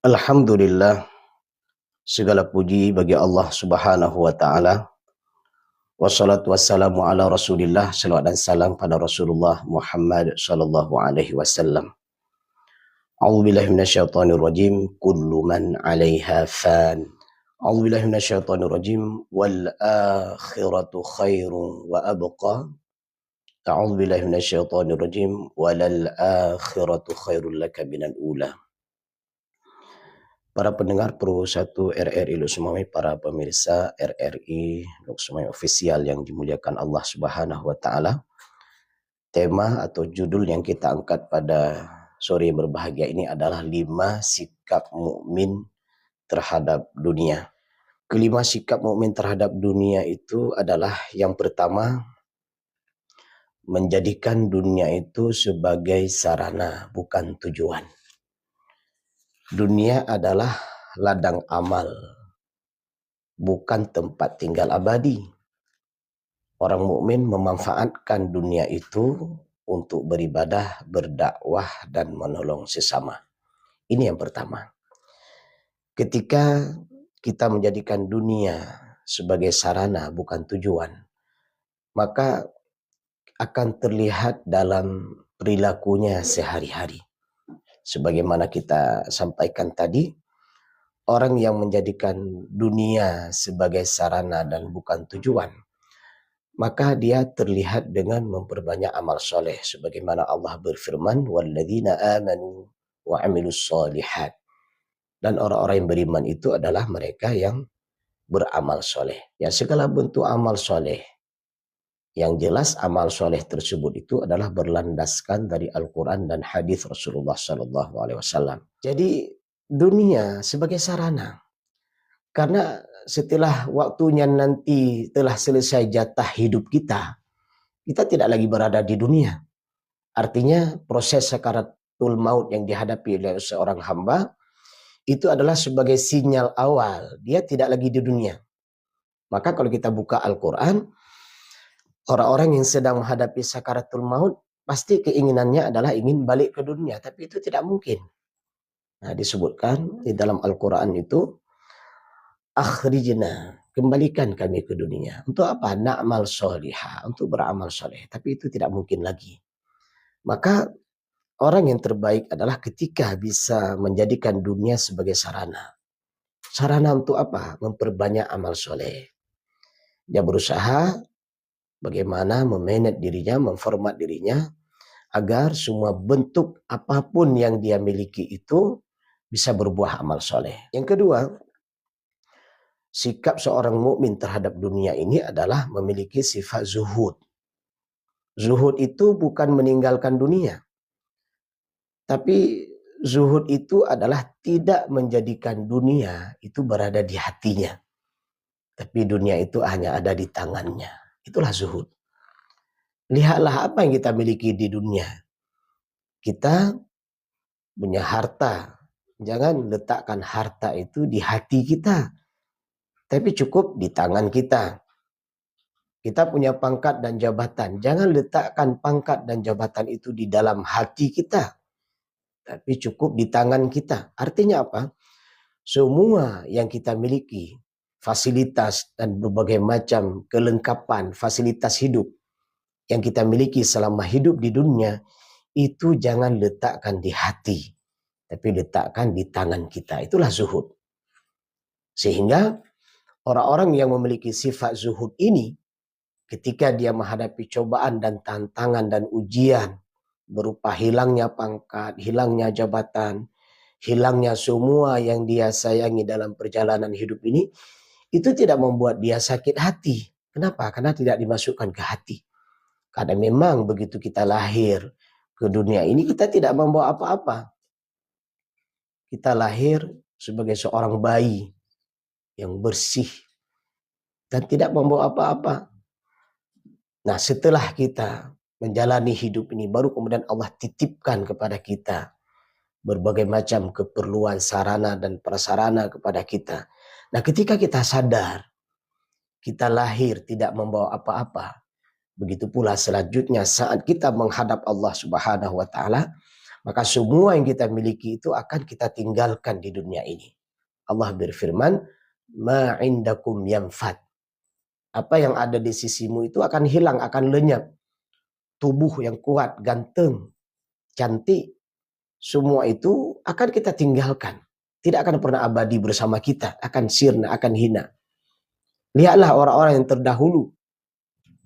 Alhamdulillah, segala puji bagi Allah Subhanahu wa taala. Wassalatu wassalamu ala Rasulillah, salawat dan salam pada Rasulullah Muhammad sallallahu alaihi wasallam. A'udzubillahi minasyaitonir rajim. Kullu man 'alaiha fan. A'udzubillahi minasyaitonir rajim. Wal akhiratu khairun wa abqa. A'udzubillahi minasyaitonir rajim. Walal akhiratu khairul laka minal ula. Para pendengar Pro 1 RRI Luxemami, para pemirsa RRI Luxemami official yang dimuliakan Allah Subhanahu wa taala. Tema atau judul yang kita angkat pada sore yang berbahagia ini adalah 5 sikap mukmin terhadap dunia. Kelima sikap mukmin terhadap dunia itu adalah yang pertama, menjadikan dunia itu sebagai sarana bukan tujuan. Dunia adalah ladang amal, bukan tempat tinggal abadi. Orang mukmin memanfaatkan dunia itu untuk beribadah, berdakwah, dan menolong sesama. Ini yang pertama. Ketika kita menjadikan dunia sebagai sarana bukan tujuan, maka akan terlihat dalam perilakunya sehari-hari. Sebagaimana kita sampaikan tadi, orang yang menjadikan dunia sebagai sarana dan bukan tujuan, maka dia terlihat dengan memperbanyak amal soleh. Sebagaimana Allah berfirman, وَالَّذِينَ آمَنُوا وَعَمِلُوا الصَّالِحَاتِ. Dan orang-orang yang beriman itu adalah mereka yang beramal soleh. Ya, segala bentuk amal soleh. Yang jelas amal soleh tersebut itu adalah berlandaskan dari Al-Quran dan hadis Rasulullah SAW. Jadi dunia sebagai sarana. Karena setelah waktunya nanti telah selesai jatah hidup kita, kita tidak lagi berada di dunia. Artinya proses sakaratul maut yang dihadapi oleh seorang hamba itu adalah sebagai sinyal awal dia tidak lagi di dunia. Maka kalau kita buka Al-Quran, orang-orang yang sedang menghadapi sakaratul maut pasti keinginannya adalah ingin balik ke dunia, tapi itu tidak mungkin. Nah, disebutkan di dalam Al-Quran itu, akhrijna, kembalikan kami ke dunia. Untuk apa? Na'mal sholihah, untuk beramal soleh. Tapi itu tidak mungkin lagi. Maka orang yang terbaik adalah ketika bisa menjadikan dunia sebagai sarana. Sarana untuk apa? Memperbanyak amal soleh. Dia berusaha bagaimana memanage dirinya, memformat dirinya, agar semua bentuk apapun yang dia miliki itu bisa berbuah amal soleh. Yang kedua, sikap seorang mukmin terhadap dunia ini adalah memiliki sifat zuhud. Zuhud itu bukan meninggalkan dunia. Tapi zuhud itu adalah tidak menjadikan dunia itu berada di hatinya. Tapi dunia itu hanya ada di tangannya. Itulah zuhud. Lihatlah apa yang kita miliki di dunia. Kita punya harta. Jangan letakkan harta itu di hati kita. Tapi cukup di tangan kita. Kita punya pangkat dan jabatan. Jangan letakkan pangkat dan jabatan itu di dalam hati kita. Tapi cukup di tangan kita. Artinya apa? Semua yang kita miliki, fasilitas dan berbagai macam kelengkapan, fasilitas hidup yang kita miliki selama hidup di dunia, itu jangan letakkan di hati. Tapi letakkan di tangan kita. Itulah zuhud. Sehingga orang-orang yang memiliki sifat zuhud ini, ketika dia menghadapi cobaan dan tantangan dan ujian, berupa hilangnya pangkat, hilangnya jabatan, hilangnya semua yang dia sayangi dalam perjalanan hidup ini, itu tidak membuat dia sakit hati. Kenapa? Karena tidak dimasukkan ke hati. Karena memang begitu kita lahir ke dunia ini, kita tidak membawa apa-apa. Kita lahir sebagai seorang bayi yang bersih dan tidak membawa apa-apa. Nah, setelah kita menjalani hidup ini, baru kemudian Allah titipkan kepada kita berbagai macam keperluan sarana dan prasarana kepada kita. Nah, ketika kita sadar, kita lahir tidak membawa apa-apa. Begitu pula selanjutnya saat kita menghadap Allah Subhanahu wa taala, Maka semua yang kita miliki itu akan kita tinggalkan di dunia ini. Allah berfirman, ma indakum yanfad. Apa yang ada di sisimu itu akan hilang, akan lenyap. Tubuh yang kuat, ganteng, cantik, semua itu akan kita tinggalkan. Tidak akan pernah abadi bersama kita, akan sirna, akan hina. Lihatlah orang-orang yang terdahulu,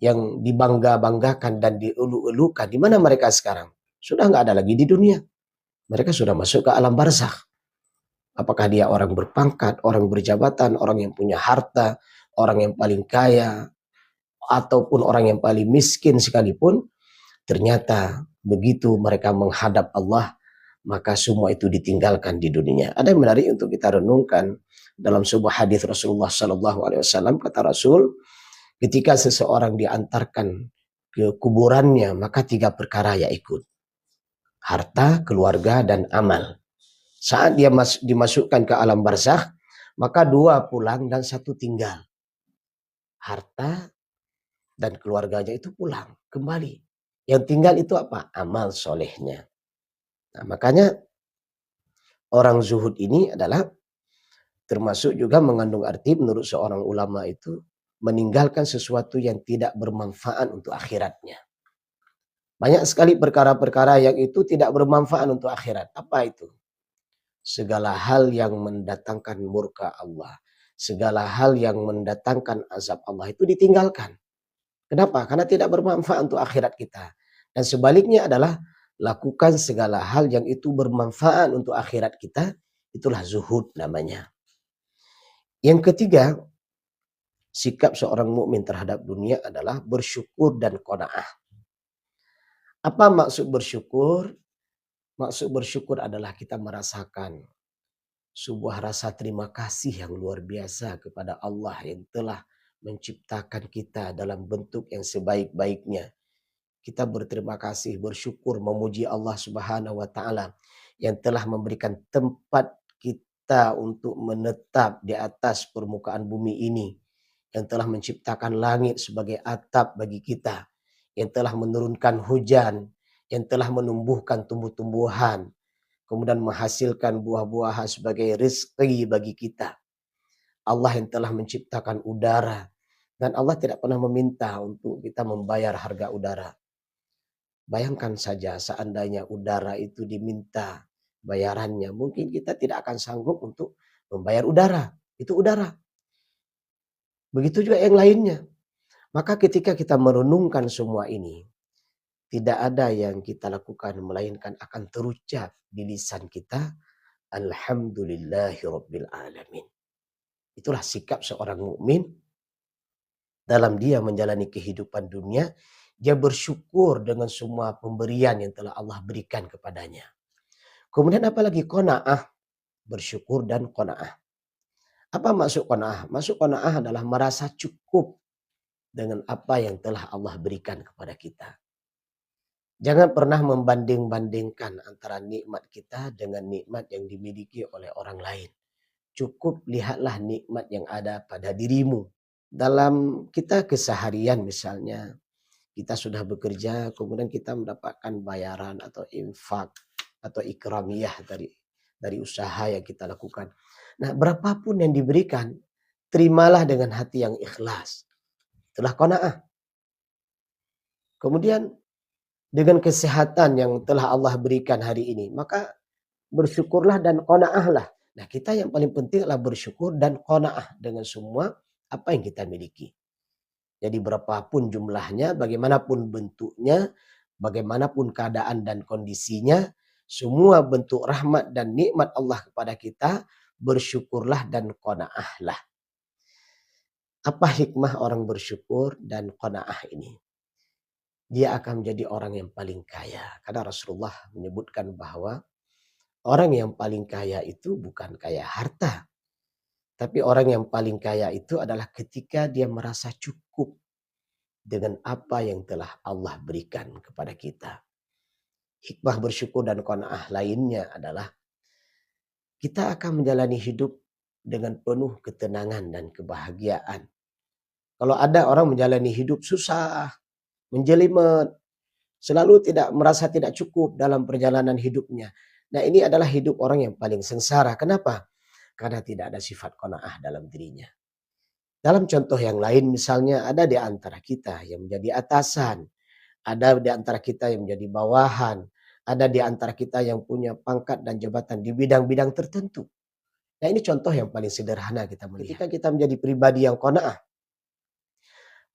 yang dibangga-banggakan dan dielu-elukan. Di mana mereka sekarang? Sudah nggak ada lagi di dunia. Mereka sudah masuk ke alam barzakh. Apakah dia orang berpangkat, orang berjabatan, orang yang punya harta, orang yang paling kaya, ataupun orang yang paling miskin sekalipun, ternyata begitu mereka menghadap Allah, maka semua itu ditinggalkan di dunia. Ada yang menarik untuk kita renungkan dalam sebuah hadis Rasulullah Sallallahu Alaihi Wasallam. Kata Rasul, ketika seseorang diantarkan ke kuburannya, maka 3 perkara ya ikut: harta, keluarga, dan amal. Saat dia dimasukkan ke alam barzakh, maka 2 pulang dan 1 tinggal. Harta dan keluarganya itu pulang, kembali. Yang tinggal itu apa? Amal solehnya. Nah, makanya orang zuhud ini adalah termasuk juga mengandung arti menurut seorang ulama itu meninggalkan sesuatu yang tidak bermanfaat untuk akhiratnya. Banyak sekali perkara-perkara yang itu tidak bermanfaat untuk akhirat. Apa itu? Segala hal yang mendatangkan murka Allah, segala hal yang mendatangkan azab Allah itu ditinggalkan. Kenapa? Karena tidak bermanfaat untuk akhirat kita. Dan sebaliknya adalah lakukan segala hal yang itu bermanfaat untuk akhirat kita. Itulah zuhud namanya. Yang ketiga, sikap seorang mukmin terhadap dunia adalah bersyukur dan qanaah. Apa maksud bersyukur? Maksud bersyukur adalah kita merasakan sebuah rasa terima kasih yang luar biasa kepada Allah yang telah menciptakan kita dalam bentuk yang sebaik-baiknya. Kita berterima kasih, bersyukur, memuji Allah Subhanahu wa taala yang telah memberikan tempat kita untuk menetap di atas permukaan bumi ini, yang telah menciptakan langit sebagai atap bagi kita, yang telah menurunkan hujan, yang telah menumbuhkan tumbuh-tumbuhan, kemudian menghasilkan buah-buahan sebagai rezeki bagi kita. Allah yang telah menciptakan udara, dan Allah tidak pernah meminta untuk kita membayar harga udara. Bayangkan saja seandainya udara itu diminta bayarannya, mungkin kita tidak akan sanggup untuk membayar udara. Itu udara. Begitu juga yang lainnya. Maka ketika kita merenungkan semua ini, tidak ada yang kita lakukan melainkan akan terucap di lisan kita, Alhamdulillahirabbil alamin. Itulah sikap seorang mukmin dalam dia menjalani kehidupan dunia. Dia bersyukur dengan semua pemberian yang telah Allah berikan kepadanya. Kemudian apalagi qanaah, bersyukur dan qanaah. Apa maksud qanaah? Maksud qanaah adalah merasa cukup dengan apa yang telah Allah berikan kepada kita. Jangan pernah membanding-bandingkan antara nikmat kita dengan nikmat yang dimiliki oleh orang lain. Cukup lihatlah nikmat yang ada pada dirimu. Dalam kita keseharian misalnya, kita sudah bekerja, kemudian kita mendapatkan bayaran atau infak atau ikramiyah dari usaha yang kita lakukan. Nah, berapapun yang diberikan, terimalah dengan hati yang ikhlas. Itulah qanaah. Kemudian dengan kesehatan yang telah Allah berikan hari ini, maka bersyukurlah dan qanaahlah. Nah, kita yang paling penting adalah bersyukur dan qanaah dengan semua apa yang kita miliki. Jadi berapapun jumlahnya, bagaimanapun bentuknya, bagaimanapun keadaan dan kondisinya, semua bentuk rahmat dan nikmat Allah kepada kita, bersyukurlah dan qanaahlah. Apa hikmah orang bersyukur dan qanaah ini? Dia akan menjadi orang yang paling kaya. Karena Rasulullah menyebutkan bahwa orang yang paling kaya itu bukan kaya harta. Tapi orang yang paling kaya itu adalah ketika dia merasa cukup dengan apa yang telah Allah berikan kepada kita. Hikmah bersyukur dan qanaah lainnya adalah kita akan menjalani hidup dengan penuh ketenangan dan kebahagiaan. Kalau ada orang menjalani hidup susah, menjelimet, selalu tidak merasa tidak cukup dalam perjalanan hidupnya. Nah, ini adalah hidup orang yang paling sengsara. Kenapa? Karena tidak ada sifat qanaah dalam dirinya. Dalam contoh yang lain misalnya ada di antara kita yang menjadi atasan, ada di antara kita yang menjadi bawahan, ada di antara kita yang punya pangkat dan jabatan di bidang-bidang tertentu. Nah, ini contoh yang paling sederhana kita melihat. Ketika kita menjadi pribadi yang qanaah,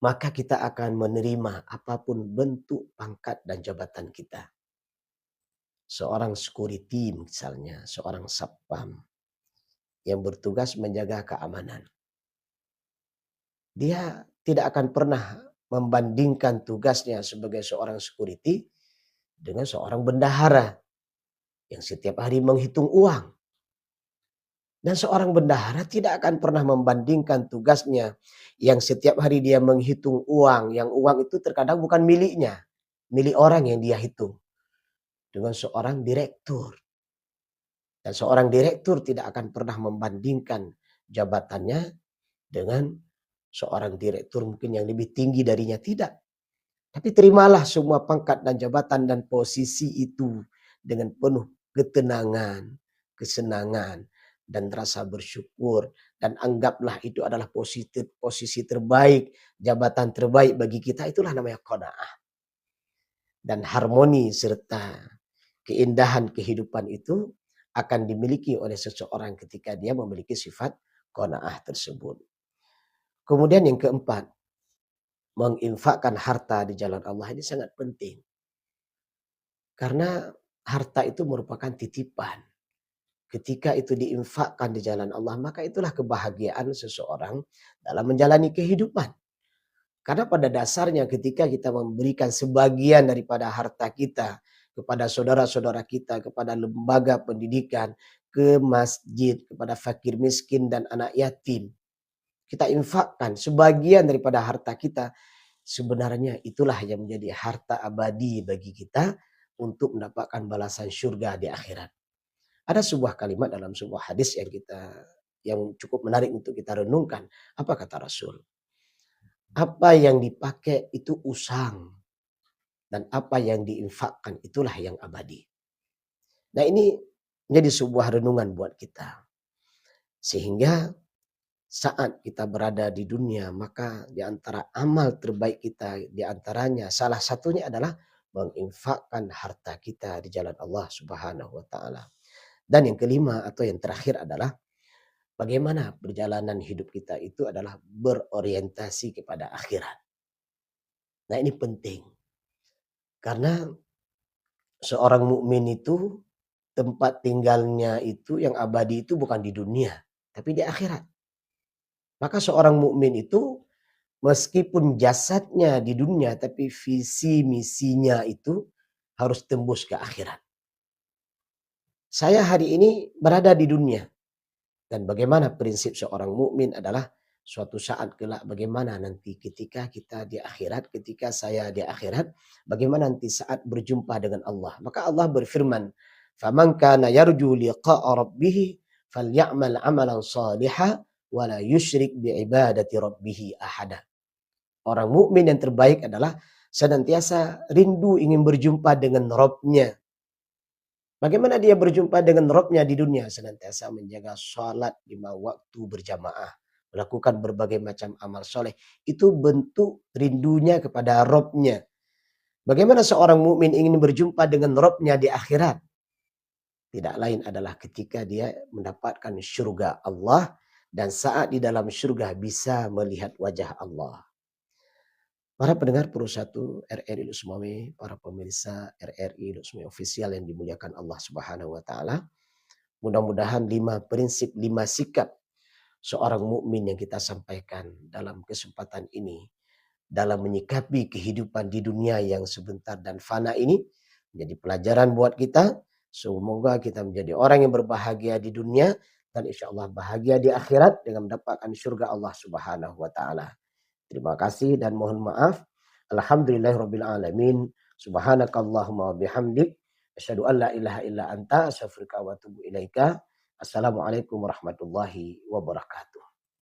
maka kita akan menerima apapun bentuk pangkat dan jabatan kita. Seorang security misalnya, seorang satpam yang bertugas menjaga keamanan. Dia tidak akan pernah membandingkan tugasnya sebagai seorang security dengan seorang bendahara yang setiap hari menghitung uang. Dan seorang bendahara tidak akan pernah membandingkan tugasnya yang setiap hari dia menghitung uang, yang uang itu terkadang bukan miliknya, milik orang yang dia hitung, dengan seorang direktur. Dan seorang direktur tidak akan pernah membandingkan jabatannya dengan seorang direktur mungkin yang lebih tinggi darinya, tidak. Tapi terimalah semua pangkat dan jabatan dan posisi itu dengan penuh ketenangan, kesenangan, dan rasa bersyukur. Dan anggaplah itu adalah posisi terbaik, jabatan terbaik bagi kita. Itulah namanya qanaah. Dan harmoni serta keindahan kehidupan itu akan dimiliki oleh seseorang ketika dia memiliki sifat qanaah tersebut. Kemudian yang keempat, menginfakkan harta di jalan Allah ini sangat penting. Karena harta itu merupakan titipan. Ketika itu diinfakkan di jalan Allah, maka itulah kebahagiaan seseorang dalam menjalani kehidupan. Karena pada dasarnya ketika kita memberikan sebagian daripada harta kita kepada saudara-saudara kita, kepada lembaga pendidikan, ke masjid, kepada fakir miskin dan anak yatim, kita infakkan sebagian daripada harta kita, sebenarnya itulah yang menjadi harta abadi bagi kita untuk mendapatkan balasan surga di akhirat. Ada sebuah kalimat dalam sebuah hadis yang cukup menarik untuk kita renungkan. Apa kata Rasul? Apa yang dipakai itu usang, dan apa yang diinfakkan itulah yang abadi. Nah, ini menjadi sebuah renungan buat kita. Sehingga saat kita berada di dunia, maka di antara amal terbaik kita, di antaranya salah satunya adalah menginfakkan harta kita di jalan Allah Subhanahu wa taala. Dan yang kelima atau yang terakhir adalah bagaimana perjalanan hidup kita itu adalah berorientasi kepada akhirat. Nah, ini penting. Karena seorang mukmin itu tempat tinggalnya itu yang abadi itu bukan di dunia, tapi di akhirat. Maka seorang mukmin itu meskipun jasadnya di dunia, tapi visi misinya itu harus tembus ke akhirat. Saya hari ini berada di dunia. Dan bagaimana prinsip seorang mukmin adalah suatu saat kelak bagaimana nanti ketika kita di akhirat, ketika saya di akhirat, bagaimana nanti saat berjumpa dengan Allah. Maka Allah berfirman, "Faman kana yarju liqa'a rabbih falyamal 'amalan shalihan wa la yusyrik bi'ibadati rabbih ahada." Orang mukmin yang terbaik adalah senantiasa rindu ingin berjumpa dengan Rabb-nya. Bagaimana dia berjumpa dengan Rabb-nya di dunia? Senantiasa menjaga sholat 5 waktu berjamaah. Melakukan berbagai macam amal soleh. Itu bentuk rindunya kepada Rabb-nya. Bagaimana seorang mukmin ingin berjumpa dengan Rabb-nya di akhirat? Tidak lain adalah ketika dia mendapatkan syurga Allah. Dan saat di dalam syurga bisa melihat wajah Allah. Para pendengar Pro1 RRI Lusmawi, para pemirsa RRI Lusmawi Official yang dimuliakan Allah Subhanahu wa taala. Mudah-mudahan 5 prinsip, 5 sikap seorang mukmin yang kita sampaikan dalam kesempatan ini dalam menyikapi kehidupan di dunia yang sebentar dan fana ini menjadi pelajaran buat kita. Semoga kita menjadi orang yang berbahagia di dunia dan insya Allah bahagia di akhirat dengan mendapatkan surga Allah Subhanahu wa taala. Terima kasih dan mohon maaf. Alhamdulillahirabbil alamin. Subhanakallahumma wa bihamdik asyhadu an la ilaha illa anta astaghfiruka wa atubu ilaika. Assalamualaikum warahmatullahi wabarakatuh.